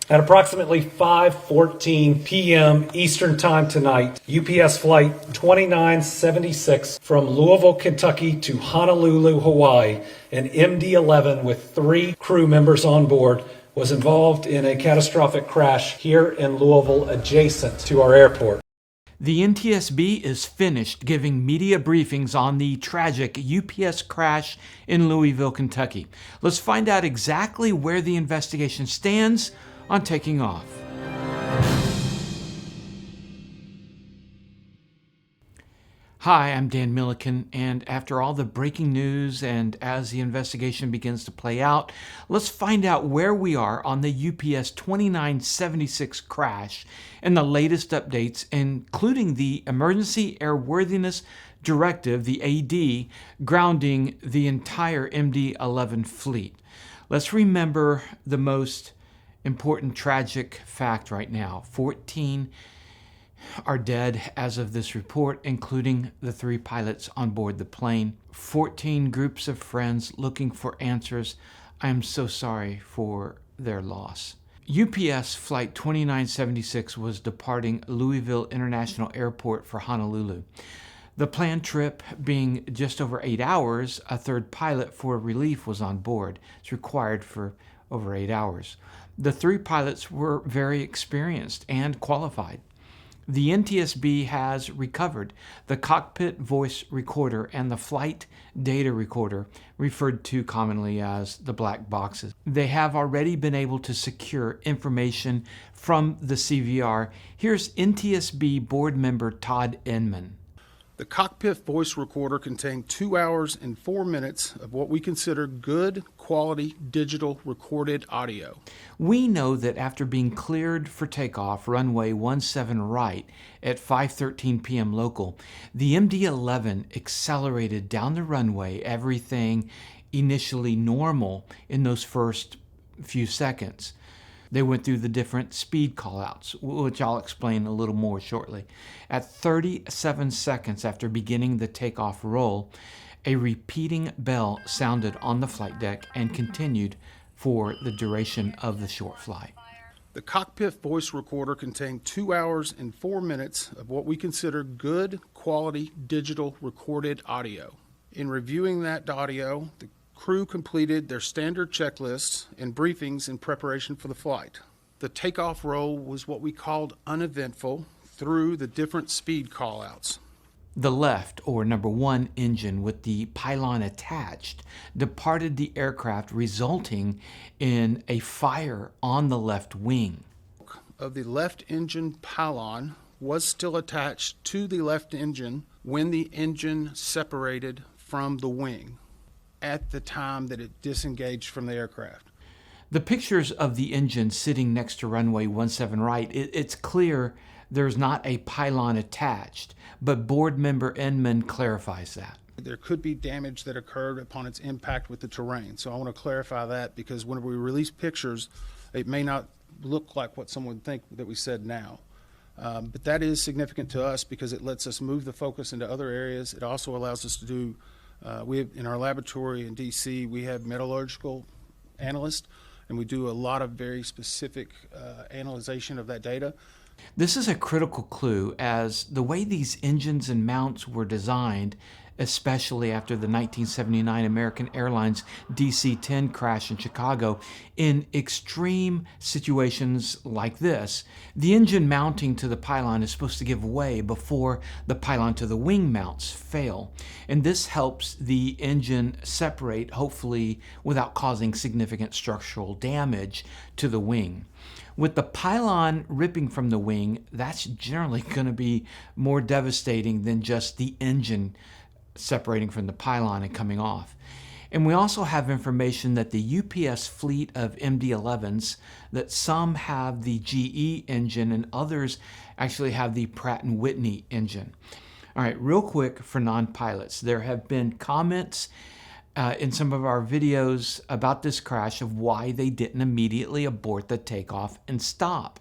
At approximately 5:14 p.m. Eastern Time tonight, UPS Flight 2976 from Louisville, Kentucky to Honolulu, Hawaii, an MD-11 with 3 crew members on board, was involved in a catastrophic crash here in Louisville adjacent to our airport. The NTSB is finished giving media briefings on the tragic UPS crash in Louisville, Kentucky. Let's find out exactly where the investigation stands on taking off. Hi, I'm Dan Milliken, and after all the breaking news and as the investigation begins to play out, let's find out where we are on the UPS 2976 crash and the latest updates, including the Emergency Airworthiness Directive, the AD, grounding the entire MD-11 fleet. Let's remember the most important tragic fact right now. 14 are dead as of this report, including the 3 pilots on board the plane. 14 groups of friends looking for answers. I am so sorry for their loss. UPS Flight 2976 was departing Louisville International Airport for Honolulu. The planned trip being just over 8 hours, a 3rd pilot for relief was on board. It's required for over 8 hours. The 3 pilots were very experienced and qualified. The NTSB has recovered the cockpit voice recorder and the flight data recorder, referred to commonly as the black boxes. They have already been able to secure information from the CVR. Here's NTSB board member Todd Inman. The cockpit voice recorder contained 2 hours and 4 minutes of what we consider good quality digital recorded audio. We know that after being cleared for takeoff, runway 17 right at 5:13 p.m. local, the MD-11 accelerated down the runway, everything initially normal in those first few seconds. They went through the different speed callouts, which I'll explain a little more shortly. At 37 seconds after beginning the takeoff roll, a repeating bell sounded on the flight deck and continued for the duration of the short flight. The cockpit voice recorder contained 2 hours and 4 minutes of what we consider good quality digital recorded audio. In reviewing that audio, the crew completed their standard checklists and briefings in preparation for the flight. The takeoff roll was what we called uneventful through the different speed callouts. The left, or number 1 engine with the pylon attached, departed the aircraft, resulting in a fire on the left wing. Of the left engine pylon was still attached to the left engine when the engine separated from the wing at the time that it disengaged from the aircraft. The pictures of the engine sitting next to runway 17 right, it's clear there's not a pylon attached, but board member Inman clarifies that. There could be damage that occurred upon its impact with the terrain. So I want to clarify that, because when we release pictures, it may not look like what someone would think that we said now. But that is significant to us because it lets us move the focus into other areas. It also allows us to do we have, in our laboratory in DC, we have metallurgical analysts, and we do a lot of very specific analyzation of that data. This is a critical clue, as the way these engines and mounts were designed, especially after the 1979 American Airlines DC-10 crash in Chicago, in extreme situations like this, the engine mounting to the pylon is supposed to give way before the pylon to the wing mounts fail. And this helps the engine separate, hopefully without causing significant structural damage to the wing. With the pylon ripping from the wing, that's generally going to be more devastating than just the engine separating from the pylon and coming off. And we also have information that the UPS fleet of MD-11s, that some have the GE engine and others actually have the Pratt & Whitney engine. All right, real quick for non-pilots, there have been comments in some of our videos about this crash of why they didn't immediately abort the takeoff and stop.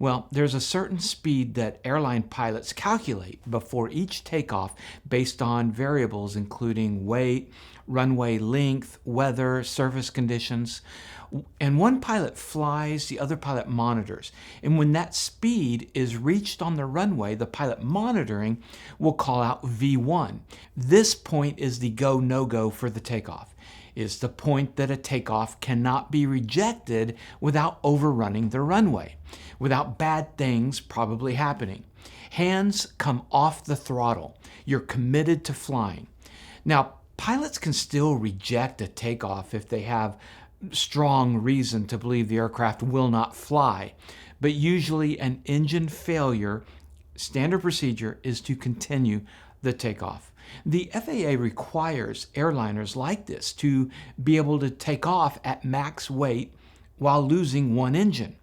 Well, there's a certain speed that airline pilots calculate before each takeoff based on variables including weight, runway length, weather, surface conditions. And one pilot flies, the other pilot monitors. And when that speed is reached on the runway, the pilot monitoring will call out V1. This point is the go, no-go for the takeoff. It's the point that a takeoff cannot be rejected without overrunning the runway, without bad things probably happening. Hands come off the throttle. You're committed to flying. Now, pilots can still reject a takeoff if they have strong reason to believe the aircraft will not fly, but usually an engine failure, standard procedure is to continue the takeoff. The FAA requires airliners like this to be able to take off at max weight while losing one engine.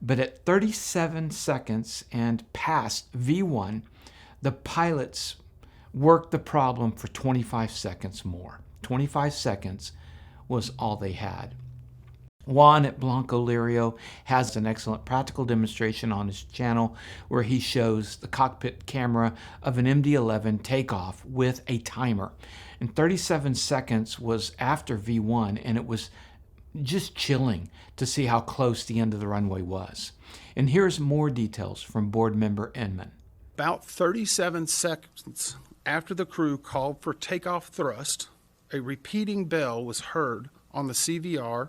But at 37 seconds and past V1, the pilots worked the problem for 25 seconds more. 25 seconds was all they had. Juan at Blanco Lirio has an excellent practical demonstration on his channel where he shows the cockpit camera of an MD-11 takeoff with a timer. And 37 seconds was after V1, and it was just chilling to see how close the end of the runway was. And here's more details from board member Inman. About 37 seconds after the crew called for takeoff thrust, a repeating bell was heard on the CVR,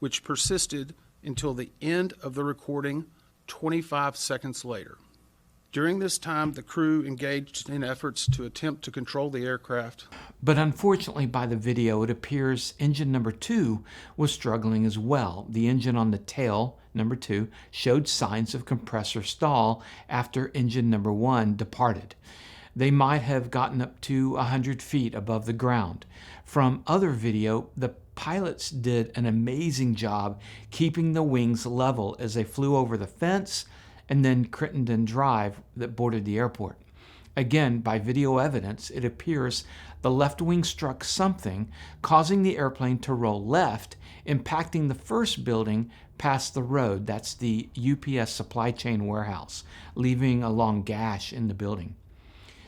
which persisted until the end of the recording 25 seconds later. During this time, the crew engaged in efforts to attempt to control the aircraft. But unfortunately, by the video, it appears engine number 2 was struggling as well. The engine on the tail, number 2, showed signs of compressor stall after engine number 1 departed. They might have gotten up to 100 feet above the ground. From other video, the pilots did an amazing job keeping the wings level as they flew over the fence and then Crittenden Drive that bordered the airport. Again, by video evidence, it appears the left wing struck something, causing the airplane to roll left, impacting the first building past the road. That's the UPS supply chain warehouse, leaving a long gash in the building.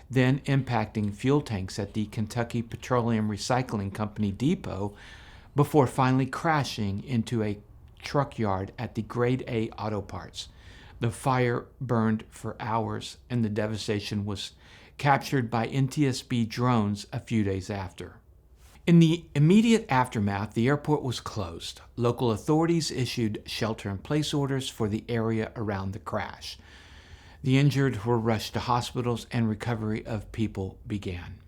Then impacting fuel tanks at the Kentucky Petroleum Recycling Company depot before finally crashing into a truck yard at the Grade A Auto Parts. The fire burned for hours, and the devastation was captured by NTSB drones a few days after. In the immediate aftermath, the airport was closed. Local authorities issued shelter-in-place orders for the area around the crash. The injured were rushed to hospitals, and recovery of people began.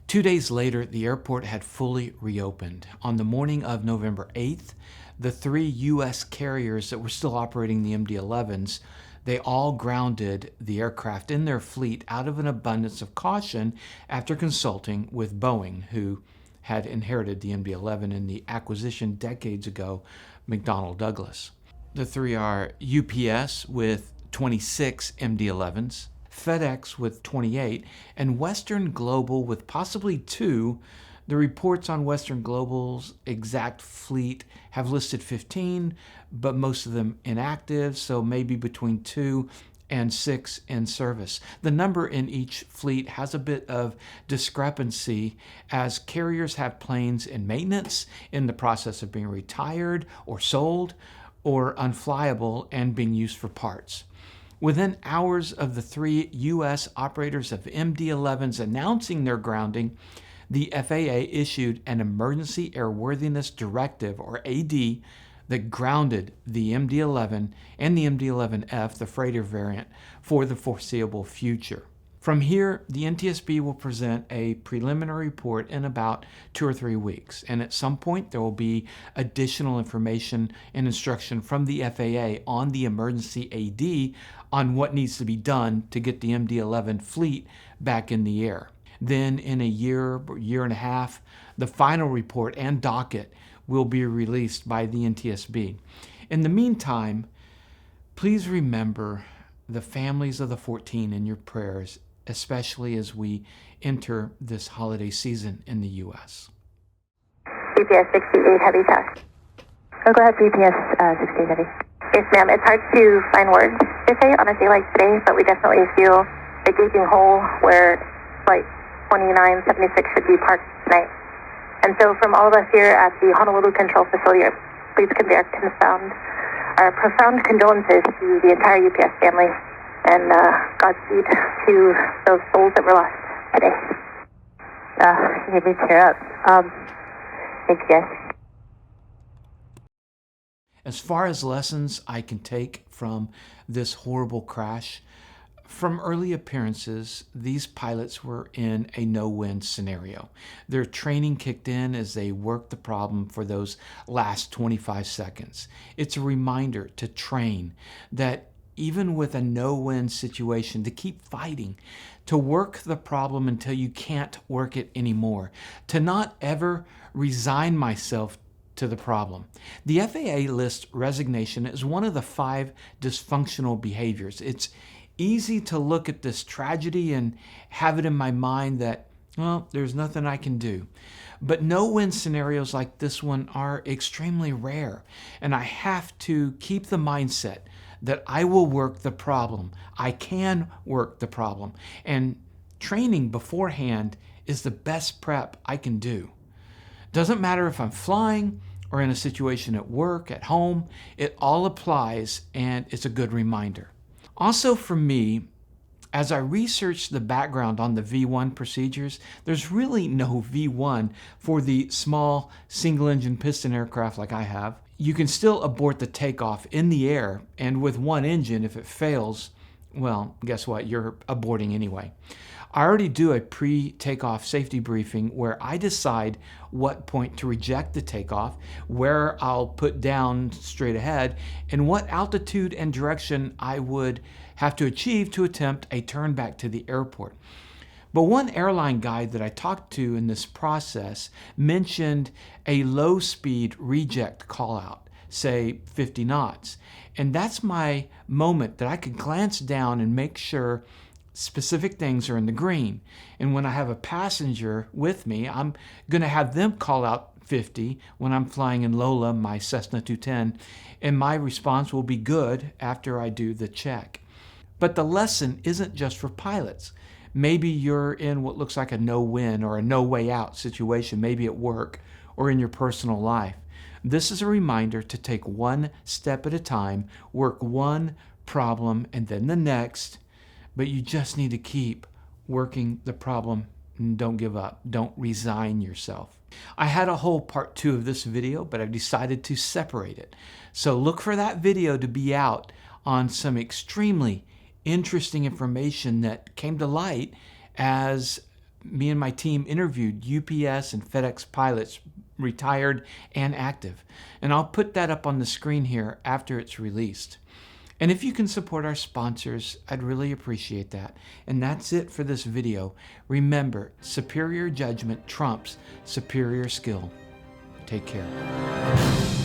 2 days later, the airport had fully reopened. On the morning of November 8th, the 3 U.S. carriers that were still operating the MD-11s, they all grounded the aircraft in their fleet out of an abundance of caution after consulting with Boeing, who had inherited the MD-11 in the acquisition decades ago, McDonnell Douglas. The 3 are UPS with 26 MD-11s, FedEx with 28, and Western Global with possibly 2. The reports on Western Global's exact fleet have listed 15, but most of them inactive, so maybe between 2 and 6 in service. The number in each fleet has a bit of discrepancy as carriers have planes in maintenance, in the process of being retired or sold, or unflyable and being used for parts. Within hours of the 3 U.S. operators of MD-11s announcing their grounding, the FAA issued an Emergency Airworthiness Directive, or AD, that grounded the MD-11 and the MD-11F, the freighter variant, for the foreseeable future. From here, the NTSB will present a preliminary report in about 2 or 3 weeks, and at some point there will be additional information and instruction from the FAA on the emergency AD on what needs to be done to get the MD-11 fleet back in the air. Then in a year and a half, the final report and docket will be released by the NTSB. In the meantime, please remember the families of the 14 in your prayers, especially as we enter this holiday season in the U.S. GPS 68 Heavy test. Oh, go ahead, GPS 68 Heavy. Yes, ma'am. It's hard to find words to say on a day like today, but we definitely feel the gaping hole where Flight 2976 should be parked tonight. And so from all of us here at the Honolulu Control Facility, please convey our profound condolences to the entire UPS family, and Godspeed to those souls that were lost today. You made me tear up. Thanks, guys. As far as lessons I can take from this horrible crash, from early appearances, these pilots were in a no-win scenario. Their training kicked in as they worked the problem for those last 25 seconds. It's a reminder to train that even with a no-win situation, to keep fighting, to work the problem until you can't work it anymore, to not ever resign myself to the problem. The FAA lists resignation as one of the 5 dysfunctional behaviors. It's easy to look at this tragedy and have it in my mind that, well, there's nothing I can do. But no-win scenarios like this one are extremely rare, and I have to keep the mindset that I will work the problem. I can work the problem, and training beforehand is the best prep I can do. Doesn't matter if I'm flying or in a situation at work, at home, it all applies, and it's a good reminder. Also for me, as I researched the background on the V1 procedures, there's really no V1 for the small single-engine piston aircraft like I have. You can still abort the takeoff in the air, and with one engine, if it fails, well, guess what? You're aborting anyway. I already do a pre-takeoff safety briefing where I decide what point to reject the takeoff, where I'll put down straight ahead, and what altitude and direction I would have to achieve to attempt a turn back to the airport. But one airline guide that I talked to in this process mentioned a low-speed reject call-out, say 50 knots. And that's my moment that I could glance down and make sure specific things are in the green. And when I have a passenger with me, I'm going to have them call out 50 when I'm flying in Lola, my Cessna 210, and my response will be good after I do the check. But the lesson isn't just for pilots. Maybe you're in what looks like a no-win or a no-way-out situation, maybe at work or in your personal life. This is a reminder to take one step at a time, work one problem and then the next, but you just need to keep working the problem and don't give up. Don't resign yourself. I had a whole part 2 of this video, but I've decided to separate it. So look for that video to be out on some extremely interesting information that came to light as me and my team interviewed UPS and FedEx pilots, retired and active. And I'll put that up on the screen here after it's released. And if you can support our sponsors, I'd really appreciate that. And that's it for this video. Remember, superior judgment trumps superior skill. Take care.